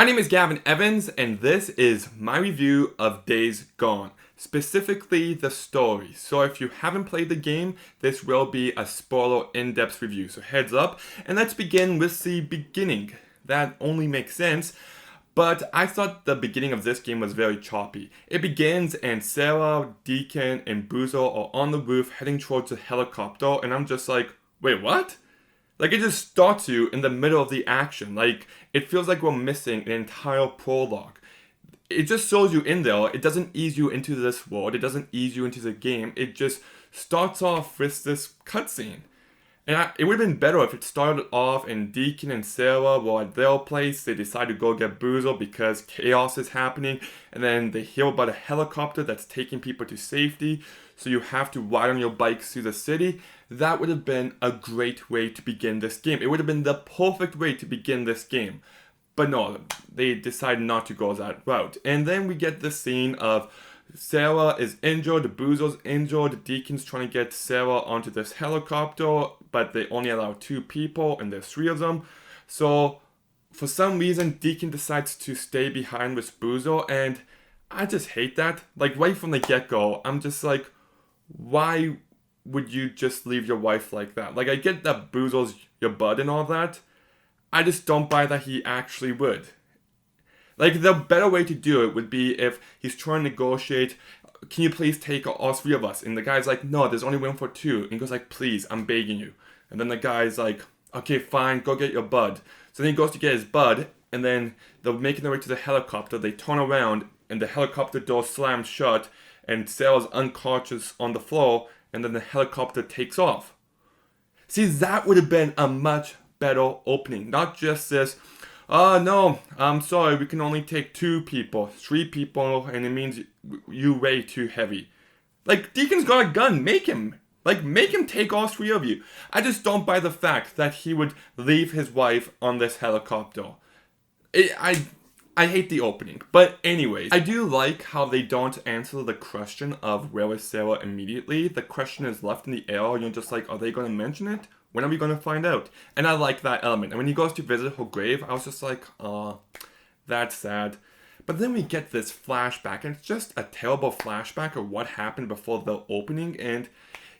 My name is Gavin Evans, and this is my review of Days Gone, specifically the story. So if you haven't played the game, this will be a spoiler in-depth review, so heads up. And let's begin with the beginning. That only makes sense, but I thought the beginning of this game was very choppy. It begins and Sarah, Deacon, and Boozle are on the roof heading towards a helicopter, and I'm just like, wait, what? Like, it just starts you in the middle of the action. Like, it feels like we're missing an entire prologue. It just shows you in there. It doesn't ease you into this world. It doesn't ease you into the game. It just starts off with this cutscene. And it would have been better if it started off and Deacon and Sarah were at their place. They decide to go get Boozle because chaos is happening. And then they hear about a helicopter that's taking people to safety. So you have to ride on your bikes through the city. That would have been a great way to begin this game. It would have been the perfect way to begin this game. But no, they decide not to go that route. And then we get the scene of Sarah is injured, Boozle's injured, Deacon's trying to get Sarah onto this helicopter, but they only allow 2 people and there's 3 of them. So for some reason, Deacon decides to stay behind with Boozle, and I just hate that. Like, right from the get-go, I'm just like, why would you just leave your wife like that? Like, I get that Boozle's your bud and all that. I just don't buy that he actually would. Like, the better way to do it would be if he's trying to negotiate, can you please take all 3 of us? And the guy's like, no, there's only room for 2. And he goes like, please, I'm begging you. And then the guy's like, okay, fine, go get your bud. So then he goes to get his bud, and then they're making their way to the helicopter. They turn around, and the helicopter door slams shut, and Sarah's unconscious on the floor, and then the helicopter takes off. See, that would have been a much better opening. Not just this, no, I'm sorry, we can only take 2 people, 3 people, and it means you weigh too heavy. Like, Deacon's got a gun, make him take all 3 of you. I just don't buy the fact that he would leave his wife on this helicopter. I hate the opening. But anyways, I do like how they don't answer the question of where is Sarah immediately. The question is left in the air, and you're just like, are they going to mention it? When are we going to find out? And I like that element. And when he goes to visit her grave, I was just like, that's sad. But then we get this flashback, and it's just a terrible flashback of what happened before the opening, and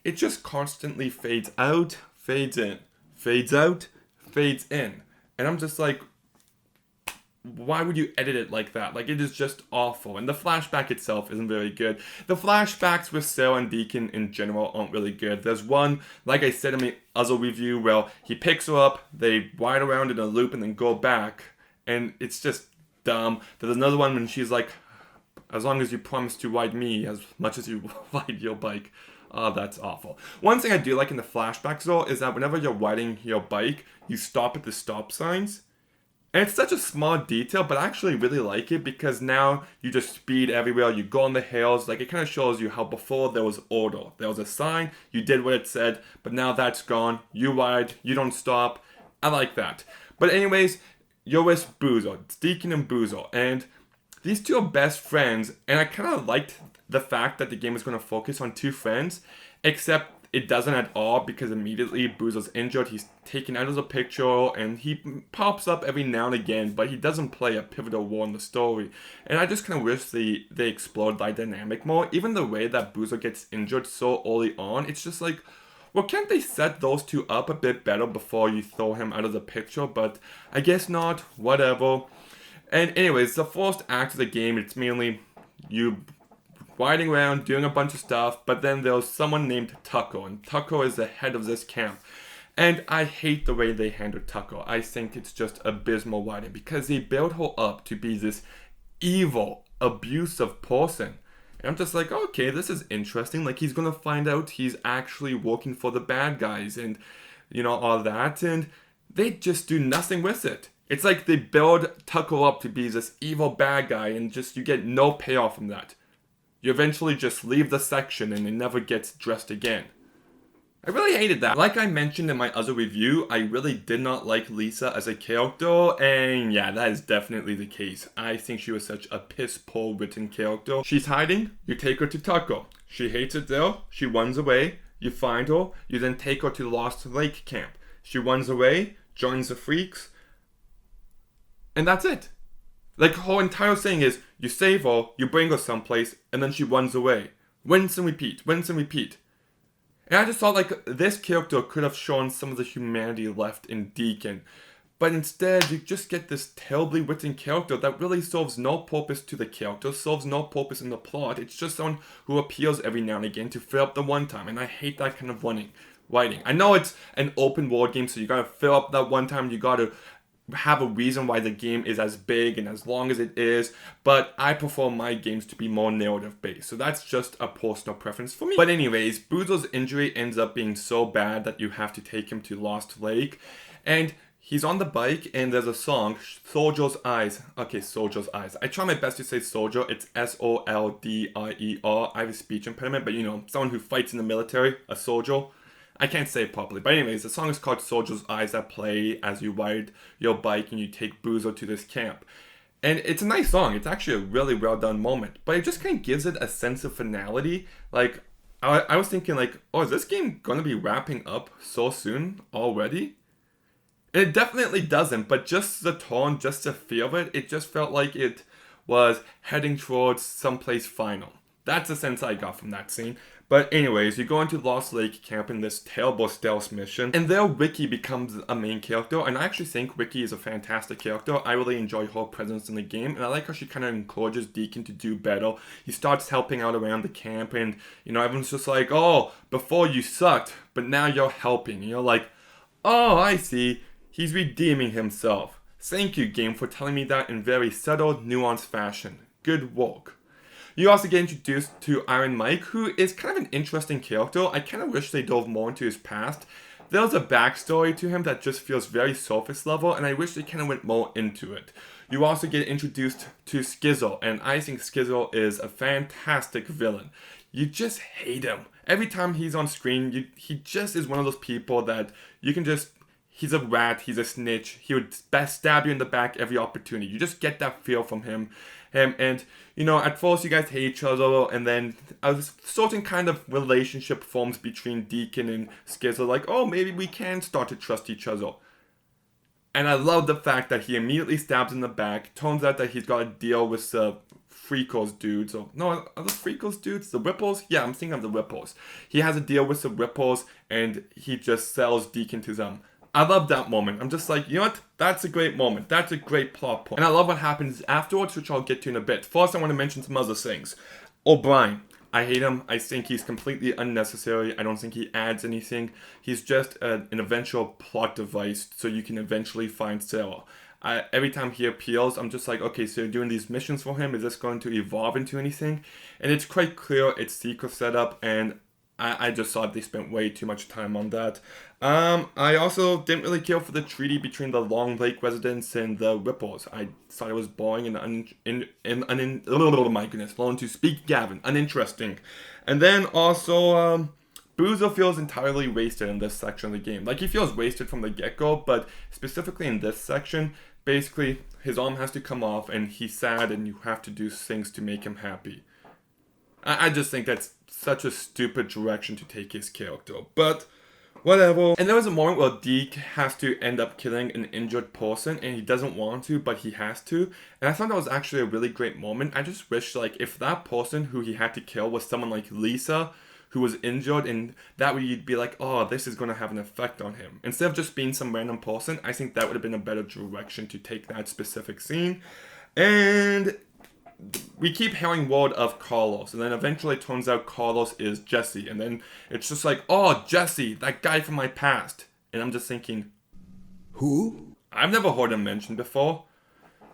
it just constantly fades out, fades in, fades out, fades in. And I'm just like, why would you edit it like that? Like, it is just awful. And the flashback itself isn't very good. The flashbacks with Sarah and Deacon in general aren't really good. There's one, like I said in the other review, where he picks her up, they ride around in a loop and then go back. And it's just dumb. There's another one when she's like, as long as you promise to ride me as much as you ride your bike. Oh, that's awful. One thing I do like in the flashbacks though is that whenever you're riding your bike, you stop at the stop signs. And it's such a small detail, but I actually really like it because now you just speed everywhere, you go on the hills, like it kind of shows you how before there was order. There was a sign, you did what it said, but now that's gone, you ride, you don't stop. I like that. But anyways, you're with Boozle, it's Deacon and Boozle, and these 2 are best friends, and I kind of liked the fact that the game is going to focus on 2 friends, except it doesn't at all because immediately Boozle's injured, he's taken out of the picture, and he pops up every now and again, but he doesn't play a pivotal role in the story. And I just kind of wish they explored that dynamic more. Even the way that Boozle gets injured so early on, it's just like, well, can't they set those 2 up a bit better before you throw him out of the picture? But I guess not, whatever. And anyways, the first act of the game, it's mainly you riding around, doing a bunch of stuff, but then there's someone named Tucker, and Tucker is the head of this camp. And I hate the way they handle Tucker. I think it's just abysmal writing, because they build her up to be this evil, abusive person. And I'm just like, okay, this is interesting. Like, he's gonna find out he's actually working for the bad guys, and, you know, all that, and they just do nothing with it. It's like they build Tucker up to be this evil bad guy, and just you get no payoff from that. You eventually just leave the section and it never gets addressed again. I really hated that. Like I mentioned in my other review, I really did not like Lisa as a character, and yeah, that is definitely the case. I think she was such a piss-poor written character. She's hiding, you take her to Tucker. She hates it there, she runs away, you find her, you then take her to the Lost Lake camp. She runs away, joins the freaks, and that's it. Like, her whole entire saying is, you save her, you bring her someplace, and then she runs away. Rinse and repeat, rinse and repeat. And I just thought, like, this character could have shown some of the humanity left in Deacon. But instead, you just get this terribly written character that really serves no purpose to the character, serves no purpose in the plot. It's just someone who appears every now and again to fill up the one time, and I hate that kind of writing. I know it's an open world game, so you gotta fill up that one time, you gotta have a reason why the game is as big and as long as it is, but I prefer my games to be more narrative based, so that's just a personal preference for me. But anyways, Boozle's injury ends up being so bad that you have to take him to Lost Lake, and he's on the bike and there's a song, Soldier's Eyes. Okay, Soldier's Eyes. I try my best to say soldier, it's S-O-L-D-I-E-R. I have a speech impediment, but you know, someone who fights in the military, a soldier. I can't say it properly, but anyways, the song is called Soldier's Eyes that play as you ride your bike and you take Boozle to this camp. And it's a nice song, it's actually a really well done moment, but it just kind of gives it a sense of finality. Like, I was thinking like, oh, is this game gonna be wrapping up so soon already? And it definitely doesn't, but just the tone, just the feel of it, it just felt like it was heading towards someplace final. That's the sense I got from that scene. But anyways, you go into Lost Lake Camp in this terrible stealth mission, and there Ricky becomes a main character, and I actually think Ricky is a fantastic character. I really enjoy her presence in the game, and I like how she kind of encourages Deacon to do better. He starts helping out around the camp, and, you know, everyone's just like, oh, before you sucked, but now you're helping. And you're like, oh, I see. He's redeeming himself. Thank you, game, for telling me that in very subtle, nuanced fashion. Good work. You also get introduced to Iron Mike, who is kind of an interesting character. I kind of wish they dove more into his past. There's a backstory to him that just feels very surface level, and I wish they kind of went more into it. You also get introduced to Skizzle, and I think Skizzle is a fantastic villain. You just hate him. Every time he's on screen, he just is one of those people that you can just... He's a rat, he's a snitch, he would stab you in the back every opportunity. You just get that feel from him. And, you know, at first you guys hate each other, and then a certain kind of relationship forms between Deacon and Skizzle, like, oh, maybe we can start to trust each other. And I love the fact that he immediately stabs in the back. Turns out that he's got a deal with the Freakles dudes. Or, no, are the Freakles dudes? The Ripples? Yeah, I'm thinking of the Ripples. He has a deal with the Ripples, and he just sells Deacon to them. I love that moment. I'm just like, you know what? That's a great moment. That's a great plot point. And I love what happens afterwards, which I'll get to in a bit. First, I want to mention some other things. O'Brien. I hate him. I think he's completely unnecessary. I don't think he adds anything. He's just an eventual plot device so you can eventually find Sarah. Every time he appears, I'm just like, okay, so you're doing these missions for him. Is this going to evolve into anything? And it's quite clear it's secret setup, and I just thought they spent way too much time on that. I also didn't really care for the treaty between the Long Lake residents and the Ripples. I thought it was boring and oh my goodness, learn to speak Gavin, uninteresting. And then also, Boozle feels entirely wasted in this section of the game. Like, he feels wasted from the get-go, but specifically in this section, basically, his arm has to come off, and he's sad, and you have to do things to make him happy. I just think that's such a stupid direction to take his character, but whatever. And there was a moment where Deke has to end up killing an injured person, and he doesn't want to, but he has to. And I thought that was actually a really great moment. I just wish, like, if that person who he had to kill was someone like Lisa, who was injured, and that way you'd be like, oh, this is going to have an effect on him. Instead of just being some random person, I think that would have been a better direction to take that specific scene. And we keep hearing word of Carlos, and then eventually it turns out Carlos is Jesse, and then it's just like, oh, Jesse, that guy from my past. And I'm just thinking, who? I've never heard him mentioned before.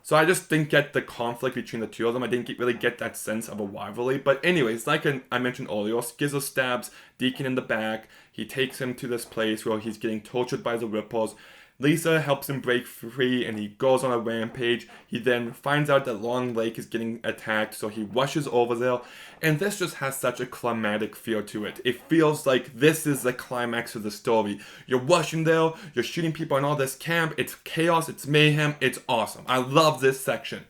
So I just didn't get the conflict between the two of them. I didn't really get that sense of a rivalry. But anyways, like I mentioned earlier, Skizzle stabs Deacon in the back. He takes him to this place where he's getting tortured by the Ripples. Lisa helps him break free, and he goes on a rampage. He then finds out that Long Lake is getting attacked, so he rushes over there. And this just has such a climatic feel to it. It feels like this is the climax of the story. You're rushing there, you're shooting people in all this camp, it's chaos, it's mayhem, it's awesome. I love this section.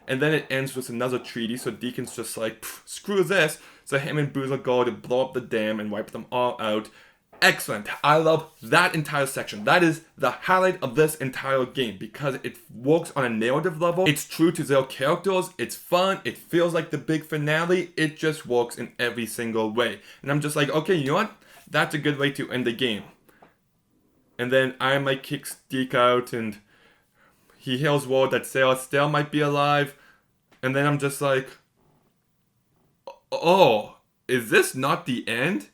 And then it ends with another treaty, so Deacon's just like, screw this. So him and Boozle go to blow up the dam and wipe them all out. excellent. I love that entire section. That is the highlight of this entire game because it works on a narrative level. It's true to their characters. It's fun. It feels like the big finale. It just works in every single way. And I'm just like, okay, you know what? That's a good way to end the game. And then Iron Mike kicks Deke out and he hears word that Sarah still might be alive. And then I'm just like, oh, is this not the end?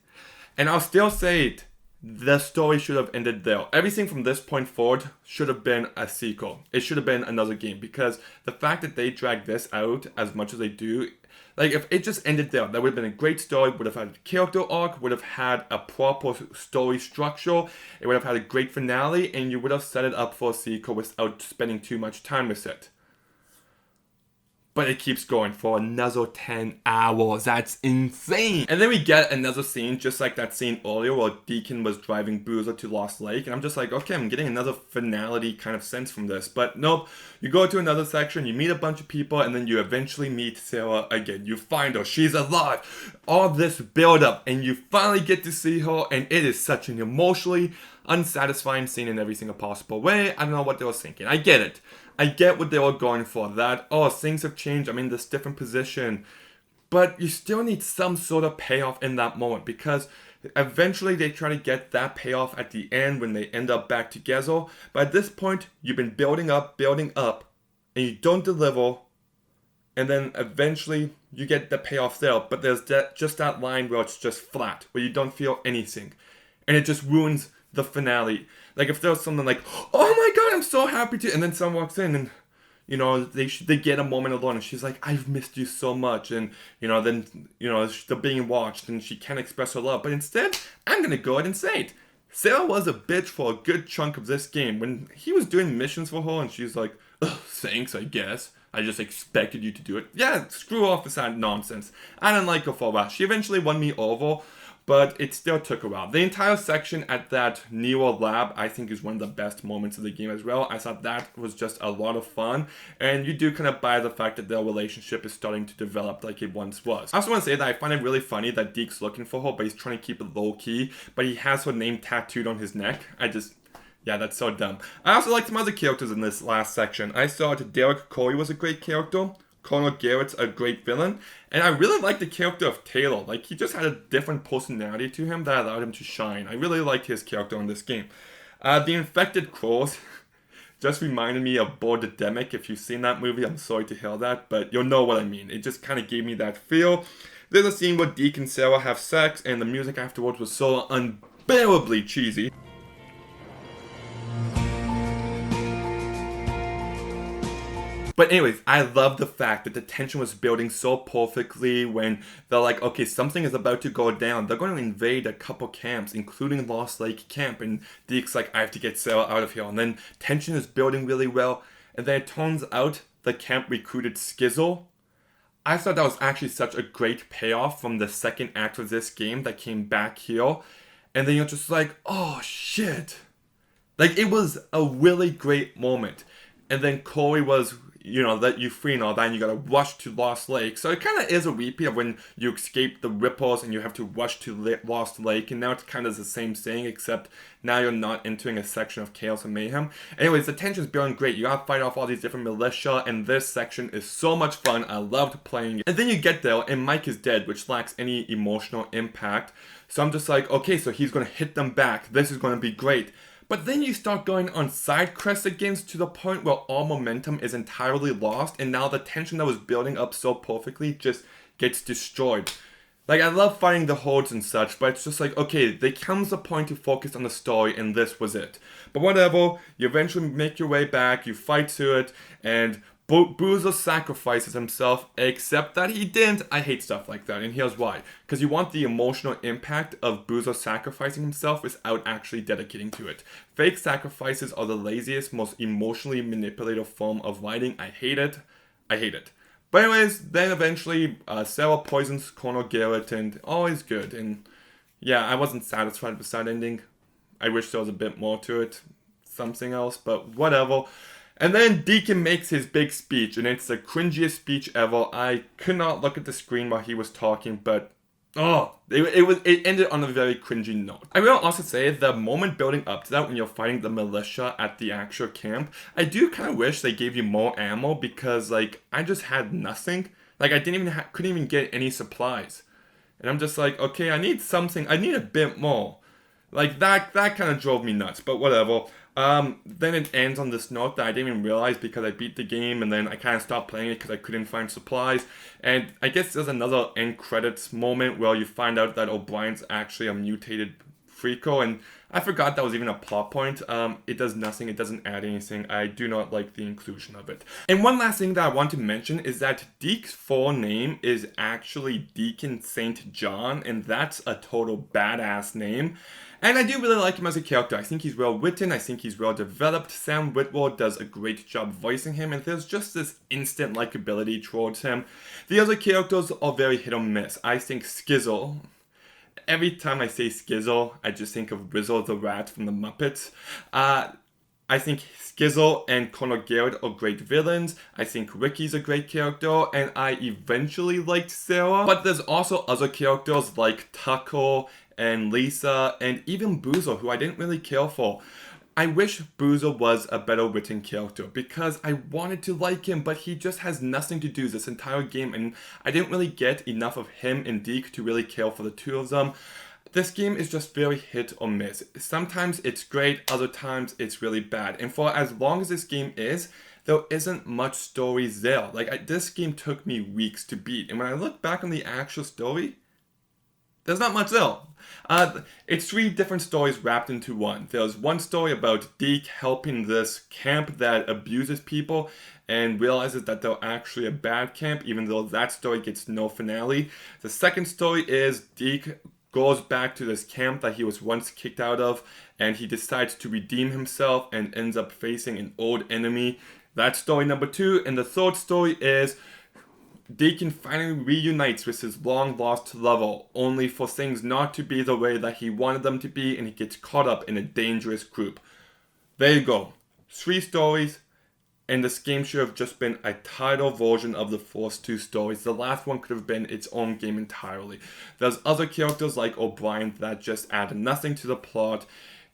And I'll still say it, the story should have ended there. Everything from this point forward should have been a sequel. It should have been another game because the fact that they drag this out as much as they do, like if it just ended there, that would have been a great story, would have had a character arc, would have had a proper story structure, it would have had a great finale, and you would have set it up for a sequel without spending too much time with it. But it keeps going for another 10 hours. That's insane. And then we get another scene, just like that scene earlier where Deacon was driving Boozer to Lost Lake. And I'm just like, okay, I'm getting another finality kind of sense from this. But nope, you go to another section, you meet a bunch of people, and then you eventually meet Sarah again. You find her, she's alive. All this build up, and you finally get to see her, and it is such an emotionally unsatisfying scene in every single possible way. I don't know what they were thinking. I get it. I get what they were going for, that, oh, things have changed, I'm in this different position. But you still need some sort of payoff in that moment, because eventually they try to get that payoff at the end when they end up back together. But at this point, you've been building up, and you don't deliver, and then eventually you get the payoff there. But there's just that line where it's just flat, where you don't feel anything. And it just ruins the finale. Like if there's something like, oh my god, I'm so happy to, and then someone walks in and, you know, they get a moment alone, and she's like, I've missed you so much, and you know, then you know they're being watched, and she can't express her love. But instead, I'm gonna go ahead and say it. Sarah was a bitch for a good chunk of this game. When he was doing missions for her, and she's like, thanks, I guess. I just expected you to do it. Yeah, screw off with that nonsense. I didn't like her for a while. She eventually won me over, but it still took a while. The entire section at that Neo lab, I think, is one of the best moments of the game as well. I thought that was just a lot of fun, and you do kind of buy the fact that their relationship is starting to develop like it once was. I also want to say that I find it really funny that Deke's looking for her, but he's trying to keep it low-key, but he has her name tattooed on his neck. Yeah, that's so dumb. I also like some other characters in this last section. I thought Derek Corey was a great character. Colonel Garrett's a great villain, and I really like the character of Taylor. Like, he just had a different personality to him that allowed him to shine. I really liked his character in this game. The Infected Crows just reminded me of Birdemic. If you've seen that movie, I'm sorry to hear that, but you'll know what I mean. It just kind of gave me that feel. There's a scene where Deke and Sarah have sex, and the music afterwards was so unbearably cheesy. But anyways, I love the fact that the tension was building so perfectly when they're like, okay, something is about to go down. They're going to invade a couple camps, including Lost Lake Camp. And Deke's like, I have to get Sarah out of here. And then tension is building really well. And then it turns out the camp recruited Skizzle. I thought that was actually such a great payoff from the second act of this game that came back here. And then you're just like, oh shit. Like, it was a really great moment. And then Corey was, you know, let you free and all that, and you gotta rush to Lost Lake. So it kind of is a repeat of when you escape the Rippers and you have to rush to Lost Lake, and now it's kind of the same thing, except now you're not entering a section of chaos and mayhem. Anyways, the tension's building great. You gotta fight off all these different militia, and this section is so much fun. I loved playing it. And then you get there, and Mike is dead, which lacks any emotional impact. So I'm just like, okay, so he's gonna hit them back. This is gonna be great. But then you start going on side quests again to the point where all momentum is entirely lost, and now the tension that was building up so perfectly just gets destroyed. Like, I love fighting the hordes and such, but it's just like, okay, there comes a point to focus on the story, and this was it. But whatever, you eventually make your way back, you fight to it, and Boozer sacrifices himself, except that he didn't. I hate stuff like that, and here's why. Because you want the emotional impact of Boozer sacrificing himself without actually dedicating to it. Fake sacrifices are the laziest, most emotionally manipulative form of writing. I hate it. I hate it. But anyways, then eventually Sarah poisons Colonel Garrett, and all is good. And yeah, I wasn't satisfied with that ending. I wish there was a bit more to it. Something else, but whatever. And then Deacon makes his big speech, and it's the cringiest speech ever. I could not look at the screen while he was talking, but It ended on a very cringy note. I will also say the moment building up to that when you're fighting the militia at the actual camp, I do kind of wish they gave you more ammo because like I just had nothing. Like I couldn't even get any supplies, and I'm just like, okay, I need something. I need a bit more. Like that kind of drove me nuts. But whatever. Then it ends on this note that I didn't even realize because I beat the game and then I kind of stopped playing it because I couldn't find supplies. And I guess there's another end credits moment where you find out that O'Brien's actually a mutated Freako, and I forgot that was even a plot point. It does nothing, it doesn't add anything. I do not like the inclusion of it. And one last thing that I want to mention is that Deke's full name is actually Deacon St. John, and that's a total badass name. And I do really like him as a character. I think he's well written, I think he's well developed. Sam Witwer does a great job voicing him, and there's just this instant likability towards him. The other characters are very hit or miss. I think Skizzle, every time I say Skizzle, I just think of Rizzo the Rat from the Muppets. I think Skizzle and Colonel Garrett are great villains. I think Ricky's a great character, and I eventually liked Sarah. But there's also other characters like Tucker and Lisa, and even Boozer, who I didn't really care for. I wish Boozer was a better written character because I wanted to like him, but he just has nothing to do this entire game, and I didn't really get enough of him and Deke to really care for the two of them. This game is just very hit or miss. Sometimes it's great, other times it's really bad. And for as long as this game is, there isn't much story there. This game took me weeks to beat, and when I look back on the actual story, there's not much there. It's 3 different stories wrapped into one. There's one story about Deke helping this camp that abuses people and realizes that they're actually a bad camp, even though that story gets no finale. The second story is Deke goes back to this camp that he was once kicked out of, and he decides to redeem himself and ends up facing an old enemy. That's story number 2. And the third story is Deacon finally reunites with his long-lost lover, only for things not to be the way that he wanted them to be, and he gets caught up in a dangerous group. There you go. 3 stories, and this game should have just been a title version of the first 2 stories. The last one could have been its own game entirely. There's other characters like O'Brien that just add nothing to the plot.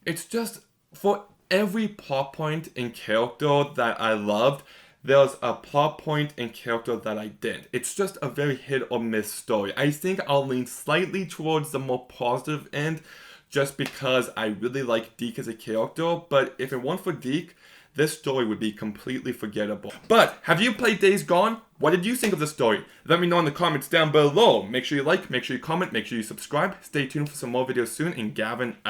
It's just, for every plot point and character that I loved, there's a plot point and character that I didn't. It's just a very hit or miss story. I think I'll lean slightly towards the more positive end just because I really like Deke as a character, but if it weren't for Deke, this story would be completely forgettable. But have you played Days Gone? What did you think of the story? Let me know in the comments down below. Make sure you like, make sure you comment, make sure you subscribe. Stay tuned for some more videos soon, and Gavin out.